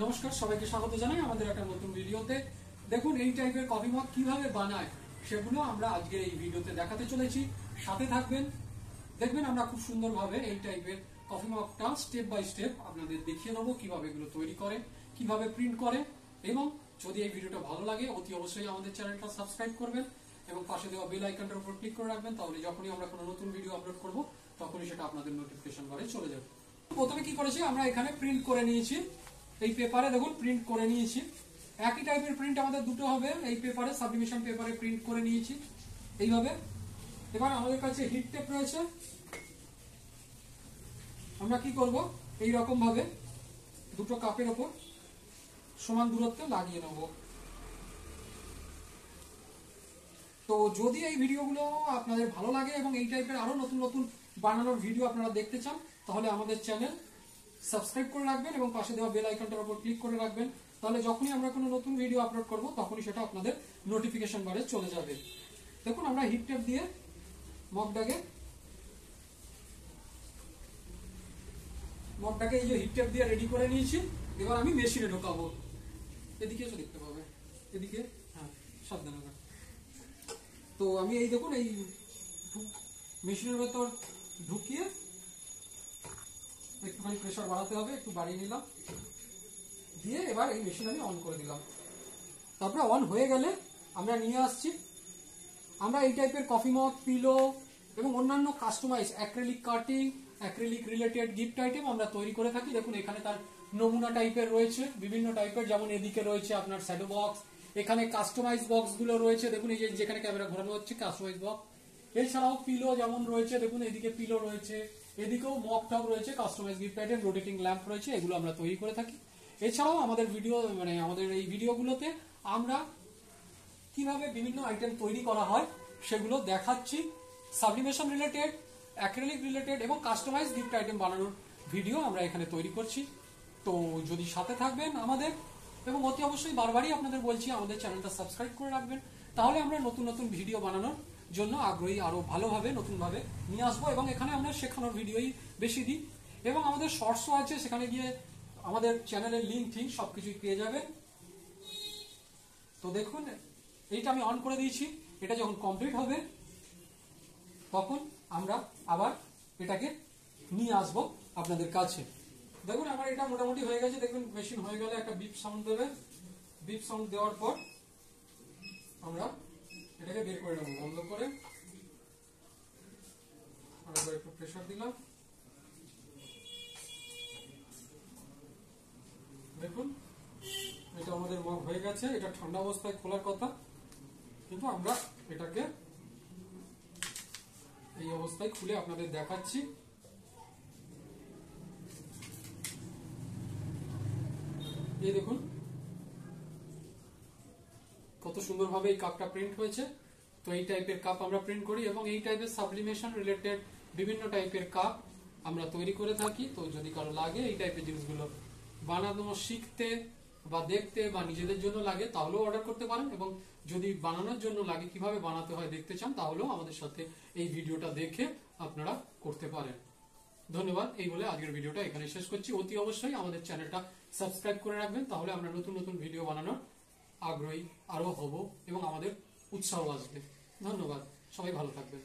নমস্কার, সবাইকে স্বাগত জানাই আমাদের একটা নতুন ভিডিওতে। দেখুন এই টাইপের কফি মগ কিভাবে বানায় সেগুলো আমরা আজকে এই ভিডিওতে দেখাতে চলেছি। সাথে থাকবেন, দেখবেন আমরা খুব সুন্দরভাবে এই টাইপের কফি মগটা স্টেপ বাই স্টেপ আপনাদের দেখিয়ে দেবো কিভাবে এগুলো তৈরি করে, কিভাবে প্রিন্ট করে। এবং যদি এই ভিডিওটা ভালো লাগে অতি অবশ্যই আমাদের চ্যানেলটা সাবস্ক্রাইব করবেন এবং পাশে দেওয়া বেল আইকনটার উপর ক্লিক করে রাখবেন, তাহলে যখনই আমরা কোনো নতুন ভিডিও আপলোড করব তখনই সেটা আপনাদের নোটিফিকেশন বারে চলে যাবে। প্রথমে কি করেছি, আমরা এখানে প্রিন্ট করে নিয়েছি। এই পেপারে দেখুন প্রিন্ট করে নিয়েছি। একই টাইপের প্রিন্ট আমাদের দুটো হবে। এই পেপারে সাবলিমেশন পেপারে প্রিন্ট করে নিয়েছি এইভাবে। এবার আমাদের কাছে হিট টেপ রয়েছে। আমরা কি করব, এই রকম ভাবে দুটো কাপের ওপর সমান দূরত্বে লাগিয়ে নেব। তো যদি এই ভিডিওগুলো আপনাদের ভালো লাগে এবং এই টাইপের আরো নতুন নতুন বানানোর ভিডিও আপনারা দেখতে চান, তাহলে আমাদের চ্যানেল সাবস্ক্রাইব করে রাখবেন এবং পাশে দেওয়া বেল আইকনটার উপর ক্লিক করে রাখবেন। তাহলে যখনই আমরা কোনো নতুন ভিডিও আপলোড করব তখনই সেটা আপনাদের নোটিফিকেশন বারে চলে যাবে। দেখুন আমরা হিট টেপ দিয়ে মগটাকে এই যে হিট টেপ দিয়ে রেডি করে নিয়েছি। এবার আমি মেশিনে ঢোকাবো। এদিকে এসে দেখতে পাবে, এদিকে, হ্যাঁ সাবধানে। তো আমি এই দেখুন এই মেশিনের ভেতর ঢুকিয়ে একটুখানি প্রেসার বাড়াতে হবে, একটু বাড়িয়ে নিলাম, দিয়ে এবার এই মেশিন আমি অন করে দিলাম। তারপরে অন হয়ে গেলে আমরা নিয়ে আসছি। আমরা এই টাইপের কফি মগ, পিলো এবং অন্যান্য customise acrylic cutting, acrylic related gift item আমরা তৈরি করে থাকি। দেখুন এখানে তার নমুনা টাইপের রয়েছে, বিভিন্ন টাইপের, যেমন এদিকে রয়েছে আপনার শ্যাডো বক্স, এখানে কাস্টমাইজ বক্স গুলো রয়েছে। দেখুন এই যে যেখানে ক্যামেরা ঘোরানো হচ্ছে কাস্টমাইজ বক্স। এছাড়াও পিলো যেমন রয়েছে, দেখুন এদিকে পিলো রয়েছে, এদিকেও মগ টগ রয়েছে, customise gift item, rotating lamp রয়েছে, এগুলো আমরা তৈরি করে থাকি। এছাড়াও আমাদের ভিডিও আমাদের এই ভিডিওগুলোতে আমরা কিভাবে বিভিন্ন আইটেম তৈরি করা হয় সেগুলো দেখাচ্ছি। সাবলিমেশন রিলেটেড, অ্যাক্রিলিক রিলেটেড এবং কাস্টমাইজ গিফট আইটেম বানানোর ভিডিও আমরা এখানে তৈরি করছি। তো যদি সাথে থাকবেন আমাদের, এবং অতি অবশ্যই বারবারই আপনাদের বলছি আমাদের চ্যানেলটা সাবস্ক্রাইব করে রাখবেন, তাহলে আমরা নতুন নতুন ভিডিও বানানোর জন্য আগ্রহী, আরো ভালোভাবে নতুনভাবে নিয়ে আসবো। এবং এখানে আমরা শেখানোর ভিডিওই বেশি দিই এবং আমাদের শর্টসও আছে, সেখানে গিয়ে আমাদের চ্যানেলের লিঙ্ক ঠিক সবকিছুই পেয়ে যাবেন। তো দেখুন এইটা আমি অন করে দিয়েছি। এটা যখন কমপ্লিট হবে তখন আমরা আবার এটাকে নিয়ে আসবো আপনাদের কাছে। দেখুন আমার এটা মোটামুটি হয়ে গেছে। দেখুন মেশিন হয়ে গেলে একটা বিপ সাউন্ড দেবে। বিপ সাউন্ড দেওয়ার পর আমরা এটাকে বের করে নেবো বন্ধ করে। আবার একটু প্রেসার দিলাম। দেখুন এটা আমাদের মগ হয়ে গেছে। এটা ঠান্ডা অবস্থায় খোলার কথা, কিন্তু আমরা এটাকে এই অবস্থায় খুলে আপনাদের দেখাচ্ছি। এই দেখুন কত সুন্দরভাবে এই কাপটা প্রিন্ট হয়েছে। তো এই টাইপের কাপ আমরা প্রিন্ট করি এবং এই টাইপের সাবলিমেশন রিলেটেড বিভিন্ন টাইপের কাপ আমরা তৈরি করে থাকি। তো যদি কারো লাগে এই টাইপের জিনিসগুলো বানানো শিখতে বা দেখতে বা নিজেদের জন্য লাগে, তাহলেও অর্ডার করতে পারেন। এবং যদি বানানোর জন্য লাগে, কিভাবে বানাতে হয় দেখতে চান, তাহলেও আমাদের সাথে এই ভিডিওটা দেখে আপনারা করতে পারেন। ধন্যবাদ। এই বলে আজকের ভিডিওটা এখানে শেষ করছি। অতি অবশ্যই আমাদের চ্যানেলটা সাবস্ক্রাইব করে রাখবেন, তাহলে আমরা নতুন নতুন ভিডিও বানানোর আগ্রহী আরো হব এবং আমাদের উৎসাহ আসবে। ধন্যবাদ, সবাই ভালো থাকবেন।